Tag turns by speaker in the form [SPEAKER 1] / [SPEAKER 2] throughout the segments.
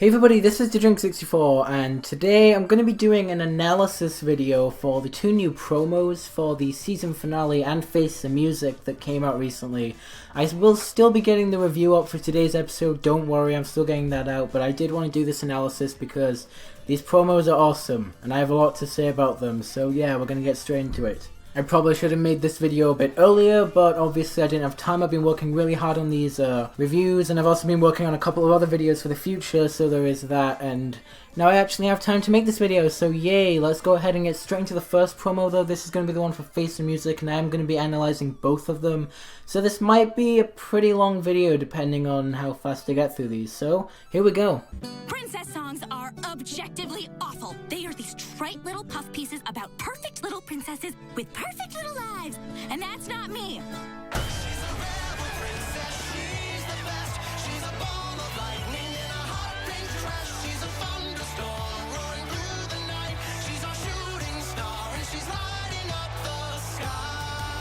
[SPEAKER 1] Hey everybody, this is DaDrink64 and today I'm going to be doing an analysis video for the two new promos for the season finale and Face the Music that came out recently. I will still be getting the review up for today's episode, don't worry, I'm still getting that out, but I did want to do this analysis because these promos are awesome and I have a lot to say about them, so yeah, we're going to get straight into it. I probably should have made this video a bit earlier, but obviously I didn't have time. I've been working really hard on these reviews, and I've also been working on a couple of other videos for the future, so there is that, and now I actually have time to make this video, so yay! Let's go ahead and get straight into the first promo though. This is going to be the one for Face the Music, and I am going to be analysing both of them, so this might be a pretty long video depending on how fast I get through these, so here we go.
[SPEAKER 2] Princess songs are objectively awful. They are these trite little puff pieces about perfect little princesses with perfect little lives, and that's not me.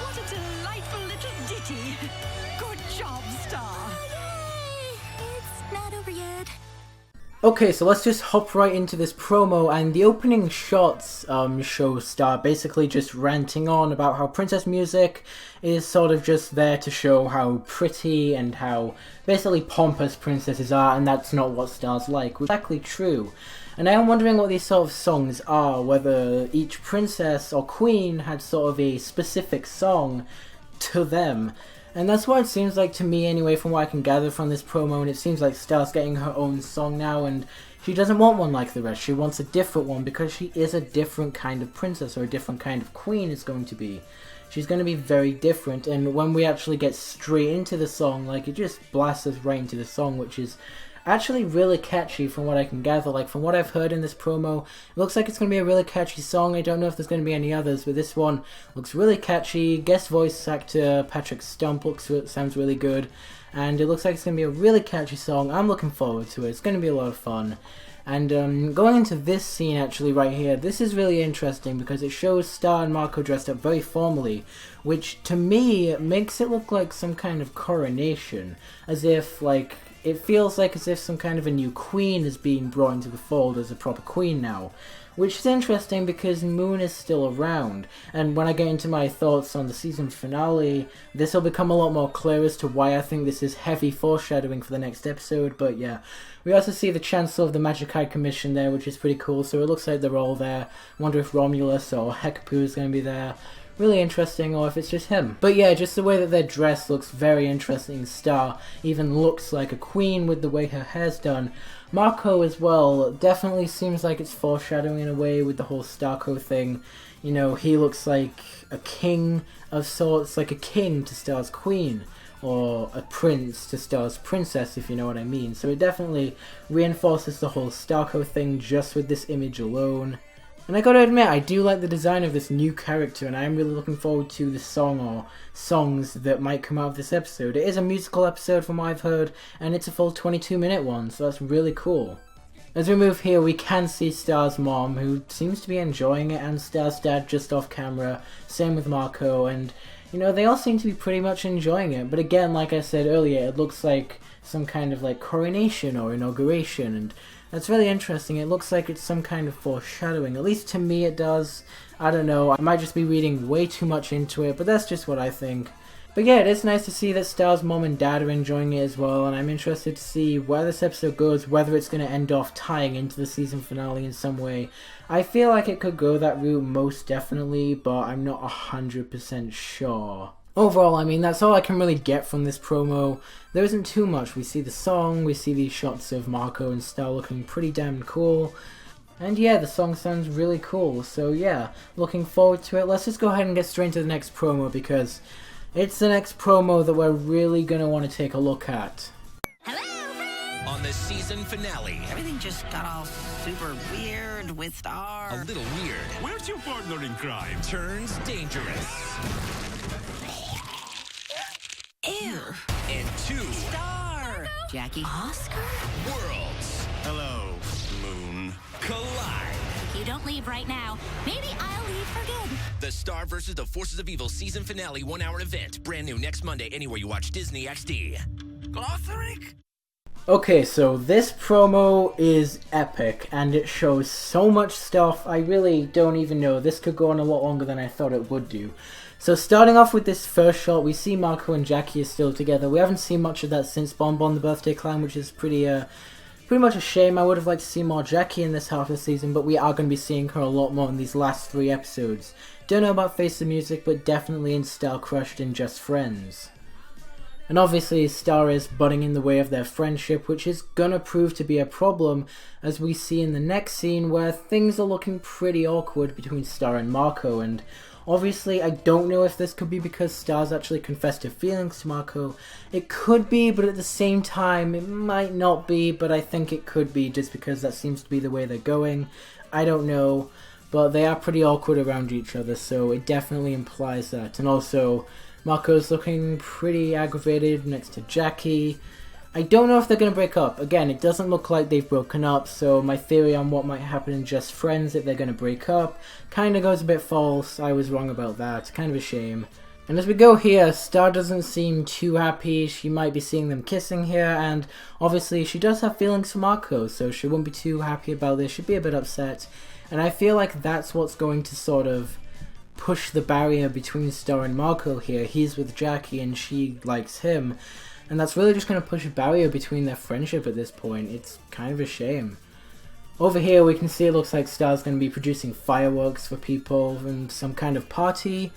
[SPEAKER 2] What a delightful little ditty. Good job, Star. Yay! It's not over yet.
[SPEAKER 1] Okay, so let's just hop right into this promo, and the opening shots show Star basically just ranting on about how Princess Music is sort of just there to show how pretty and how basically pompous princesses are, and that's not what Star's like, which is exactly true. And I am wondering what these sort of songs are, whether each princess or queen had sort of a specific song to them. And that's what it seems like to me anyway, from what I can gather from this promo, and it seems like Star's getting her own song now, and she doesn't want one like the rest, she wants a different one, because she is a different kind of princess, or a different kind of queen is going to be. She's going to be very different, and when we actually get straight into the song, like, it just blasts us right into the song, which is actually really catchy from what I can gather. Like, from what I've heard in this promo, it looks like it's going to be a really catchy song. I don't know if there's going to be any others, but this one looks really catchy. Guest voice actor Patrick Stump sounds really good, and it looks like it's going to be a really catchy song. I'm looking forward to it. It's going to be a lot of fun. And going into this scene actually right here, this is really interesting because it shows Star and Marco dressed up very formally, which to me makes it look like some kind of coronation, as if like it feels like as if some kind of a new queen is being brought into the fold as a proper queen now. Which is interesting because Moon is still around, and when I get into my thoughts on the season finale, this will become a lot more clear as to why I think this is heavy foreshadowing for the next episode, but yeah. We also see the Chancellor of the Magic High Commission there, which is pretty cool, so it looks like they're all there. Wonder if Romulus or Hecapoo is going to be there. Really interesting, or if it's just him. But yeah, just the way that they're dressed looks very interesting. Star even looks like a queen with the way her hair's done. Marco as well definitely seems like it's foreshadowing in a way with the whole Starco thing. You know, he looks like a king of sorts, like a king to Star's queen, or a prince to Star's princess, if you know what I mean. So it definitely reinforces the whole Starco thing just with this image alone. And I gotta admit, I do like the design of this new character, and I am really looking forward to the song or songs that might come out of this episode. It is a musical episode from what I've heard, and it's a full 22-minute one, so that's really cool. As we move here, we can see Star's mom, who seems to be enjoying it, and Star's dad just off camera, same with Marco, and you know, they all seem to be pretty much enjoying it. But again, like I said earlier, it looks like some kind of like coronation or inauguration, and that's really interesting. It looks like it's some kind of foreshadowing. At least to me it does. I don't know, I might just be reading way too much into it, but that's just what I think. But yeah, it is nice to see that Star's mom and dad are enjoying it as well, and I'm interested to see where this episode goes, whether it's going to end off tying into the season finale in some way. I feel like it could go that route most definitely, but I'm not 100% sure. Overall, I mean, that's all I can really get from this promo. There isn't too much. We see the song, we see these shots of Marco and Star looking pretty damn cool. And yeah, the song sounds really cool, so yeah, looking forward to it. Let's just go ahead and get straight into the next promo, because it's the next promo that we're really going to want to take a look at.
[SPEAKER 2] Hello, friends!
[SPEAKER 3] On the season finale.
[SPEAKER 4] Everything just got all super weird with Star.
[SPEAKER 3] A little weird.
[SPEAKER 5] Where's your partner in crime?
[SPEAKER 3] Turns dangerous.
[SPEAKER 4] Ew.
[SPEAKER 3] And two
[SPEAKER 4] Star. Jackie.
[SPEAKER 2] Oscar?
[SPEAKER 3] worlds
[SPEAKER 5] Hello, Moon.
[SPEAKER 3] collide.
[SPEAKER 2] You don't leave right now. Maybe I'll leave for good.
[SPEAKER 3] The Star vs. the Forces of Evil season finale 1-hour event. Brand new next Monday anywhere you watch Disney XD.
[SPEAKER 4] Glotheric?
[SPEAKER 1] Okay, so this promo is epic, and it shows so much stuff. I really don't even know. This could go on a lot longer than I thought it would do. So starting off with this first shot, we see Marco and Jackie are still together. We haven't seen much of that since Bon Bon the Birthday Clown, which is pretty much a shame. I would have liked to see more Jackie in this half of the season, but we are going to be seeing her a lot more in these last 3 episodes. Don't know about Face the Music, but definitely in Star Crushed and Just Friends. And obviously Star is butting in the way of their friendship, which is gonna prove to be a problem, as we see in the next scene where things are looking pretty awkward between Star and Marco. And obviously I don't know if this could be because Star's actually confessed her feelings to Marco. It could be, but at the same time it might not be, but I think it could be just because that seems to be the way they're going. I don't know, but they are pretty awkward around each other, so it definitely implies that. And also, Marco's looking pretty aggravated next to Jackie. I don't know if they're going to break up. Again, it doesn't look like they've broken up, so my theory on what might happen in Just Friends if they're going to break up kind of goes a bit false. I was wrong about that. Kind of a shame. And as we go here, Star doesn't seem too happy. She might be seeing them kissing here, and obviously she does have feelings for Marco, so she won't be too happy about this. She'd be a bit upset. And I feel like that's what's going to sort of push the barrier between Star and Marco here. He's with Jackie and she likes him, and that's really just going to push a barrier between their friendship at this point. It's kind of a shame. Over here we can see it looks like Star's going to be producing fireworks for people and some kind of party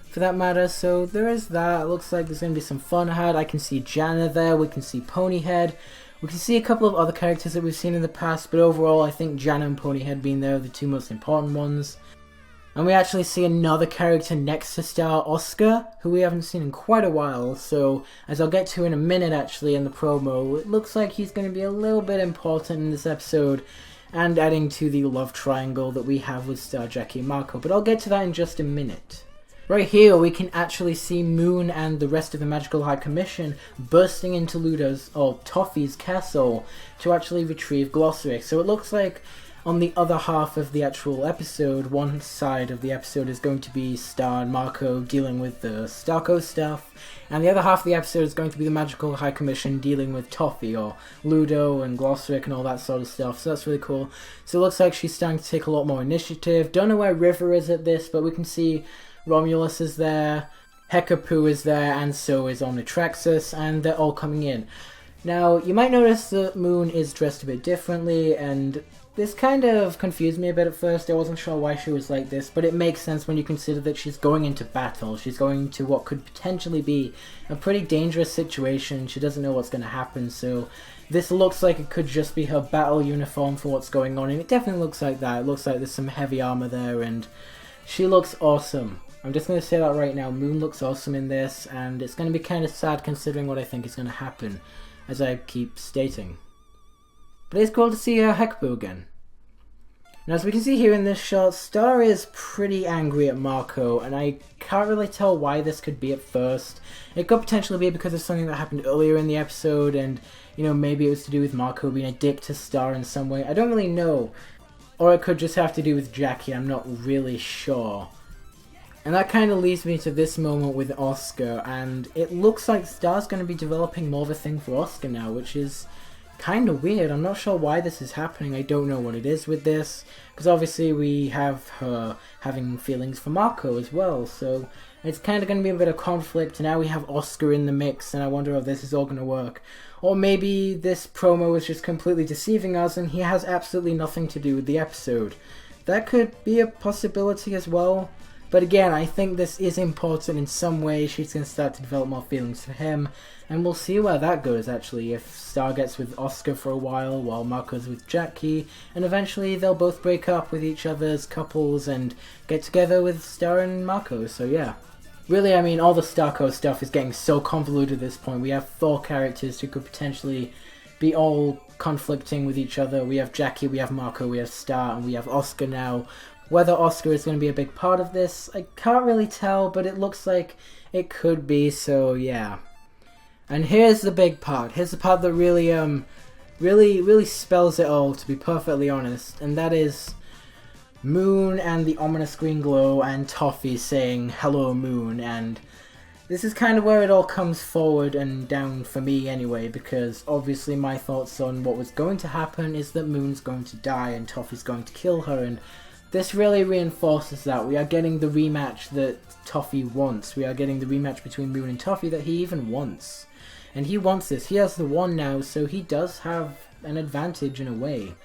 [SPEAKER 1] for that matter, so there is that. It looks like there's going to be some fun had. I can see Jana there, we can see Ponyhead, we can see a couple of other characters that we've seen in the past, but overall I think Jana and Ponyhead being there are the 2 most important ones. And we actually see another character next to Star, Oscar, who we haven't seen in quite a while, so as I'll get to in a minute actually in the promo, it looks like he's going to be a little bit important in this episode, and adding to the love triangle that we have with Star, Jackie, and Marco, but I'll get to that in just a minute. Right here we can actually see Moon and the rest of the Magical High Commission bursting into Ludo's, or Toffee's castle to actually retrieve Glossaryx. So it looks like on the other half of the actual episode, one side of the episode is going to be Star and Marco dealing with the Starco stuff, and the other half of the episode is going to be the Magical High Commission dealing with Toffee, or Ludo and Glossaryx and all that sort of stuff, so that's really cool. So it looks like she's starting to take a lot more initiative. Don't know where River is at this, but we can see Romulus is there, Hekapoo is there, and so is Omnitraxus, and they're all coming in. Now, you might notice that Moon is dressed a bit differently, and this kind of confused me a bit at first. I wasn't sure why she was like this, but it makes sense when you consider that she's going into battle. She's going to what could potentially be a pretty dangerous situation. She doesn't know what's going to happen, so this looks like it could just be her battle uniform for what's going on, and it definitely looks like that. It looks like there's some heavy armor there, and she looks awesome. I'm just going to say that right now. Moon looks awesome in this, and it's going to be kind of sad considering what I think is going to happen, as I keep stating. But it's cool to see Hekapoo again. Now, as we can see here in this shot, Star is pretty angry at Marco, and I can't really tell why this could be at first. It could potentially be because of something that happened earlier in the episode, and, you know, maybe it was to do with Marco being a dick to Star in some way. I don't really know. Or it could just have to do with Jackie, I'm not really sure. And that kind of leads me to this moment with Oscar, and it looks like Star's going to be developing more of a thing for Oscar now, which is kind of weird. I'm not sure why this is happening. I don't know what it is with this, because obviously we have her having feelings for Marco as well, so it's kind of going to be a bit of conflict. Now we have Oscar in the mix, and I wonder if this is all going to work. Or maybe this promo is just completely deceiving us and he has absolutely nothing to do with the episode. That could be a possibility as well. But again, I think this is important in some way. She's going to start to develop more feelings for him, and we'll see where that goes actually. If Star gets with Oscar for a while Marco's with Jackie, and eventually they'll both break up with each other's couples and get together with Star and Marco, so yeah. Really, I mean, all the Starco stuff is getting so convoluted at this point. We have 4 characters who could potentially be all conflicting with each other. We have Jackie, we have Marco, we have Star, and we have Oscar now. Whether Oscar is going to be a big part of this, I can't really tell, but it looks like it could be, so yeah. And here's the big part. Here's the part that really spells it all, to be perfectly honest, and that is Moon and the ominous green glow and Toffee saying hello Moon, and This is kind of where it all comes forward and down for me anyway, because obviously my thoughts on what was going to happen is that Moon's going to die and Toffee's going to kill her, and this really reinforces that. We are getting the rematch that Toffee wants. We are getting the rematch between Moon and Toffee that he even wants. And he wants this. He has the wand now, so he does have an advantage in a way.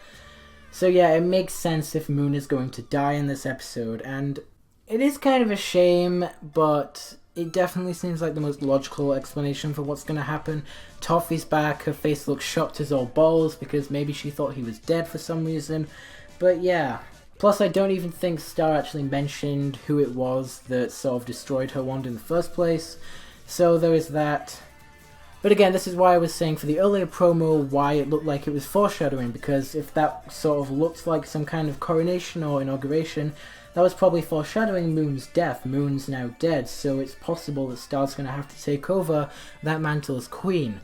[SPEAKER 1] So yeah, it makes sense if Moon is going to die in this episode, and it is kind of a shame, but it definitely seems like the most logical explanation for what's going to happen. Toffee's back, her face looks shocked as all balls because maybe she thought he was dead for some reason, but yeah. Plus, I don't even think Star actually mentioned who it was that sort of destroyed her wand in the first place, so there is that. But again, this is why I was saying for the earlier promo why it looked like it was foreshadowing, because if that sort of looked like some kind of coronation or inauguration, that was probably foreshadowing Moon's death. Moon's now dead, so it's possible that Star's going to have to take over that mantle as queen.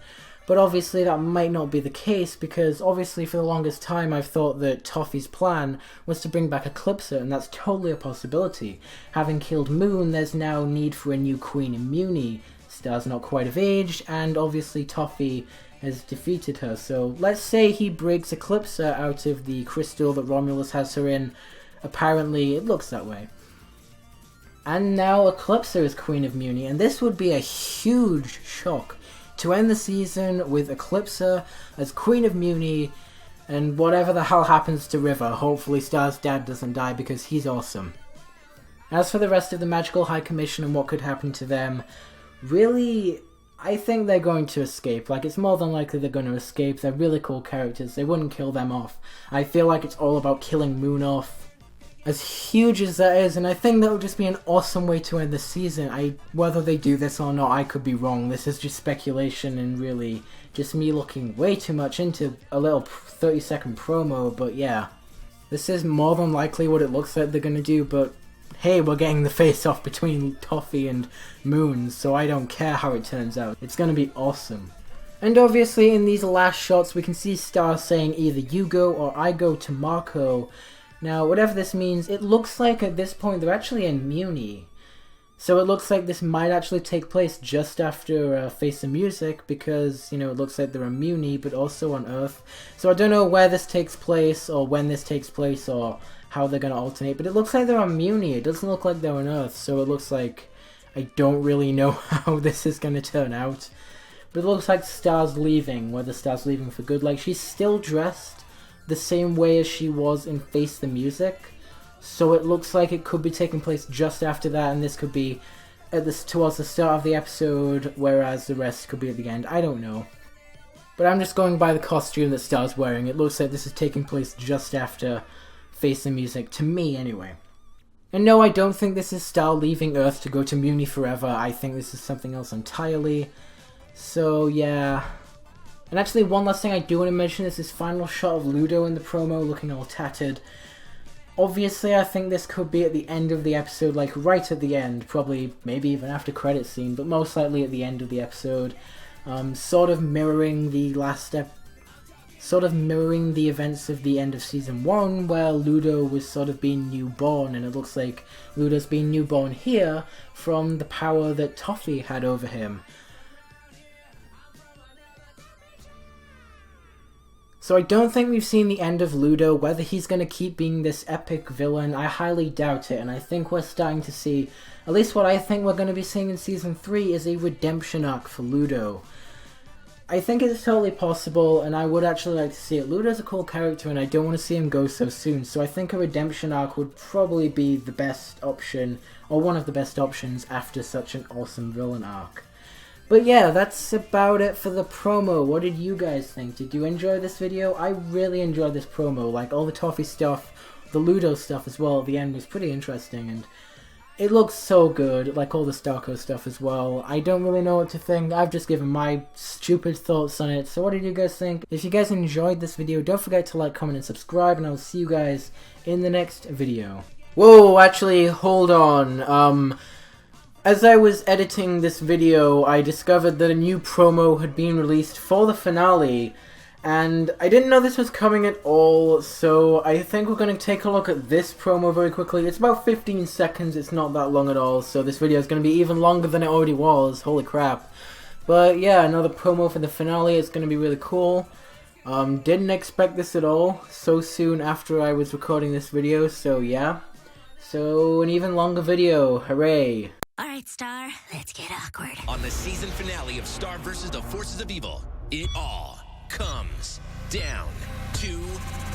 [SPEAKER 1] But obviously that might not be the case, because obviously for the longest time I've thought that Toffee's plan was to bring back Eclipsa, and that's totally a possibility. Having killed Moon, there's now need for a new queen in Muni. Star's not quite of age, and obviously Toffee has defeated her. So let's say he breaks Eclipsa out of the crystal that Romulus has her in. Apparently it looks that way. And now Eclipsa is Queen of Muni, and this would be a huge shock. To end the season with Eclipsa as Queen of Muni, and whatever the hell happens to River, hopefully Star's dad doesn't die because he's awesome. As for the rest of the Magical High Commission and what could happen to them, really, I think they're going to escape. Like, it's more than likely they're going to escape. They're really cool characters. They wouldn't kill them off. I feel like it's all about killing Moon off. As huge as that is, and I think that would just be an awesome way to end the season. Whether they do this or not, I could be wrong. This is just speculation and really just me looking way too much into a little 30-second promo, but yeah. This is more than likely what it looks like they're going to do, but hey, we're getting the face-off between Toffee and Moon, so I don't care how it turns out. It's going to be awesome. And obviously in these last shots we can see Star saying either you go or I go to Marco. Now, whatever this means, it looks like at this point they're actually in Muni. So it looks like this might actually take place just after Face the Music, because, you know, it looks like they're in Muni, but also on Earth. So I don't know where this takes place, or when this takes place, or how they're going to alternate, but it looks like they're on Muni. It doesn't look like they're on Earth, so it looks like I don't really know how this is going to turn out. But it looks like Star's leaving, whether Star's leaving for good. Like, she's still dressed the same way as she was in Face the Music, so it looks like it could be taking place just after that, and this could be towards the start of the episode, whereas the rest could be at the end. I don't know. But I'm just going by the costume that Star's wearing. It looks like this is taking place just after Face the Music, to me anyway. And no, I don't think this is Star leaving Earth to go to Muni forever. I think this is something else entirely. So yeah. And actually, one last thing I do want to mention is this final shot of Ludo in the promo looking all tattered. Obviously, I think this could be at the end of the episode, like right at the end, probably maybe even after credit scene, but most likely at the end of the episode, sort of mirroring the events of the end of season 1, where Ludo was sort of being newborn, and it looks like Ludo's being newborn here from the power that Toffee had over him. So I don't think we've seen the end of Ludo. Whether he's going to keep being this epic villain, I highly doubt it, and I think we're starting to see, at least what I think we're going to be seeing in Season 3 is a redemption arc for Ludo. I think it's totally possible, and I would actually like to see it. Ludo's a cool character, and I don't want to see him go so soon, so I think a redemption arc would probably be the best option, or one of the best options after such an awesome villain arc. But yeah, that's about it for the promo. What did you guys think? Did you enjoy this video? I really enjoyed this promo. Like, all the Toffee stuff, the Ludo stuff as well at the end was pretty interesting, and it looks so good, like all the Starco stuff as well. I don't really know what to think. I've just given my stupid thoughts on it. So what did you guys think? If you guys enjoyed this video, don't forget to like, comment, and subscribe, and I will see you guys in the next video. Whoa, actually, hold on. As I was editing this video, I discovered that a new promo had been released for the finale, And I didn't know this was coming at all, so I think we're going to take a look at this promo very quickly. It's about 15 seconds, it's not that long at all, so this video is going to be even longer than it already was, holy crap. But yeah, another promo for the finale, it's going to be really cool. Didn't expect this at all, so soon after I was recording this video, so yeah. So, an even longer video, hooray.
[SPEAKER 2] Alright, Star, let's get awkward.
[SPEAKER 3] On the season finale of Star vs. the Forces of Evil, it all comes down to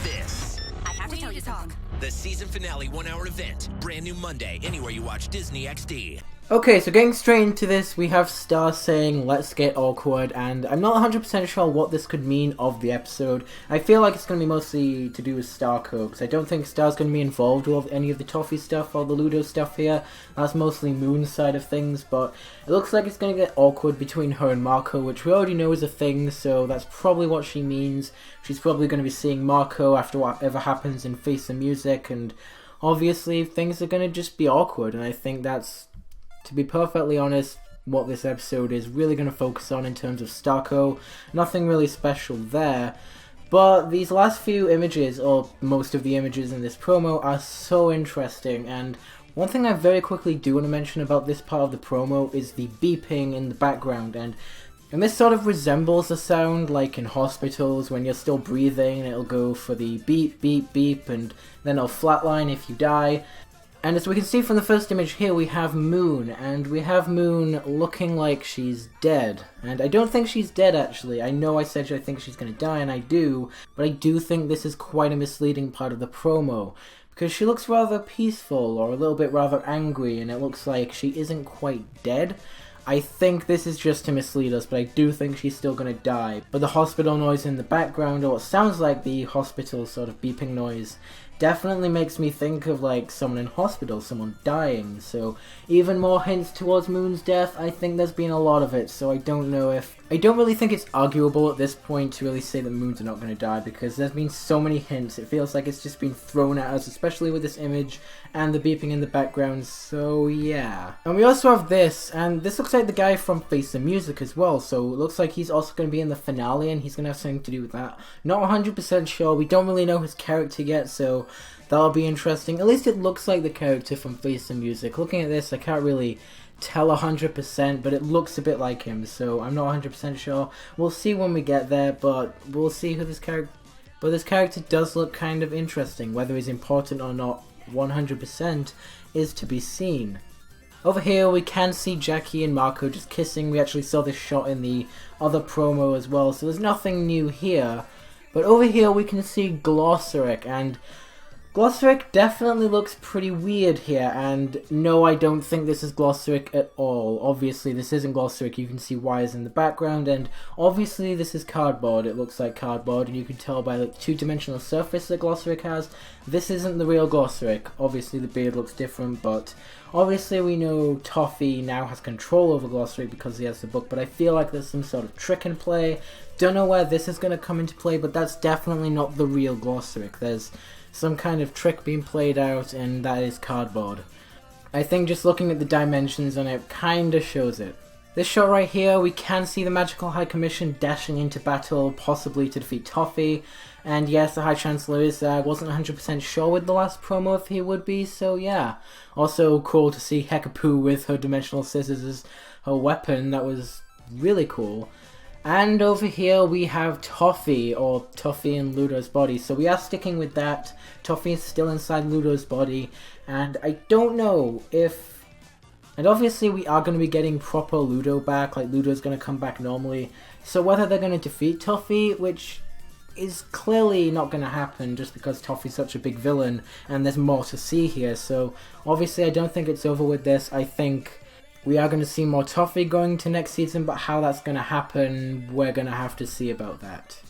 [SPEAKER 3] this.
[SPEAKER 2] I have to tell you something.
[SPEAKER 3] The season finale 1-hour event, brand new Monday, anywhere you watch Disney XD.
[SPEAKER 1] Okay, so getting straight into this, we have Star saying, let's get awkward, and I'm not 100% sure what this could mean of the episode. I feel like it's going to be mostly to do with Starco, because I don't think Star's going to be involved with any of the Toffee stuff or the Ludo stuff here. That's mostly Moon's side of things, but it looks like it's going to get awkward between her and Marco, which we already know is a thing, so that's probably what she means. She's probably going to be seeing Marco after whatever happens in Face the Music, and obviously things are going to just be awkward, and I think that's, to be perfectly honest, what this episode is really going to focus on in terms of Starco. Nothing really special there, but these last few images, or most of the images in this promo, are so interesting, and one thing I very quickly do want to mention about this part of the promo is the beeping in the background, and this sort of resembles the sound like in hospitals when you're still breathing, and it'll go for the beep, beep, beep, and then it'll flatline if you die. And as we can see from the first image here, we have Moon, and we have Moon looking like she's dead. And I don't think she's dead, actually. I know I said I think she's going to die, and I do, but I do think this is quite a misleading part of the promo, because she looks rather peaceful, or a little bit rather angry, and it looks like she isn't quite dead. I think this is just to mislead us, but I do think she's still going to die. But the hospital noise in the background, or what sounds like the hospital sort of beeping noise, definitely makes me think of like someone in hospital, someone dying, so even more hints towards Moon's death. I think there's been a lot of it, so I don't really think it's arguable at this point to really say that Moon's not going to die, because there's been so many hints. It feels like it's just been thrown at us, especially with this image and the beeping in the background, so yeah. And we also have this, and this looks like the guy from Face the Music as well, so it looks like he's also going to be in the finale, and he's going to have something to do with that. Not 100% sure, we don't really know his character yet, so that'll be interesting. At least it looks like the character from Face the Music. Looking at this, I can't really tell 100%, but it looks a bit like him, so I'm not 100% sure. We'll see when we get there, but we'll see who this character... But this character does look kind of interesting. Whether he's important or not 100% is to be seen. Over here we can see Jackie and Marco just kissing. We actually saw this shot in the other promo as well, so there's nothing new here. But over here we can see Glossaryck, and Glossaryck definitely looks pretty weird here, and no, I don't think this is Glossaryck at all. Obviously this isn't Glossaryck, you can see wires in the background, and obviously this is cardboard. It looks like cardboard, and you can tell by the two-dimensional surface that Glossaryck has. This isn't the real Glossaryck. Obviously the beard looks different, but obviously we know Toffee now has control over Glossaryck because he has the book, but I feel like there's some sort of trick in play. Don't know where this is going to come into play, but that's definitely not the real Glossaryck. There's some kind of trick being played out, and that is cardboard. I think just looking at the dimensions on it kinda shows it. This shot right here, we can see the Magical High Commission dashing into battle, possibly to defeat Toffee. And yes, the High Chancellor is there. I wasn't 100% sure with the last promo if he would be, so yeah. Also cool to see Hekapoo with her dimensional scissors as her weapon. That was really cool. And over here we have Toffee, or Toffee in Ludo's body. So we are sticking with that. Toffee is still inside Ludo's body, and I don't know if... And obviously we are going to be getting proper Ludo back, like Ludo's going to come back normally. So whether they're going to defeat Toffee, which is clearly not going to happen just because Toffee's such a big villain, and there's more to see here. So obviously I don't think it's over with this. I think we are going to see more Toffee going to next season, but how that's going to happen, we're going to have to see about that.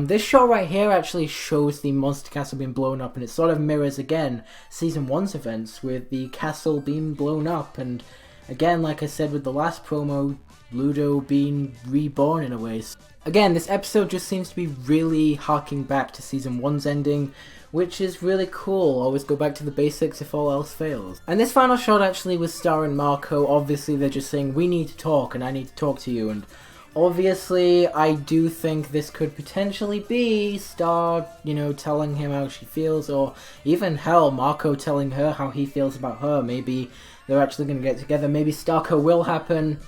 [SPEAKER 1] This shot right here actually shows the monster castle being blown up, and it sort of mirrors again Season 1's events with the castle being blown up, and again, like I said with the last promo, Ludo being reborn in a way. Again, this episode just seems to be really harking back to Season 1's ending, which is really cool. Always go back to the basics if all else fails. And this final shot actually was Star and Marco. Obviously they're just saying, we need to talk and I need to talk to you, and Obviously, I do think this could potentially be Star, you know, telling him how she feels, or even hell, Marco telling her how he feels about her. Maybe they're actually going to get together. Maybe Starco will happen.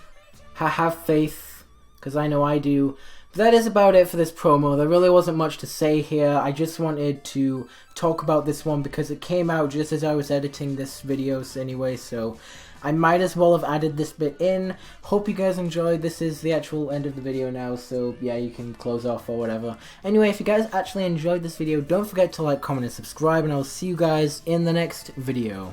[SPEAKER 1] Have faith, because I know I do. But that is about it for this promo. There really wasn't much to say here. I just wanted to talk about this one because it came out just as I was editing this video anyway, so I might as well have added this bit in. Hope you guys enjoyed. This is the actual end of the video now, so yeah, you can close off or whatever. Anyway, if you guys actually enjoyed this video, don't forget to like, comment, and subscribe, and I'll see you guys in the next video.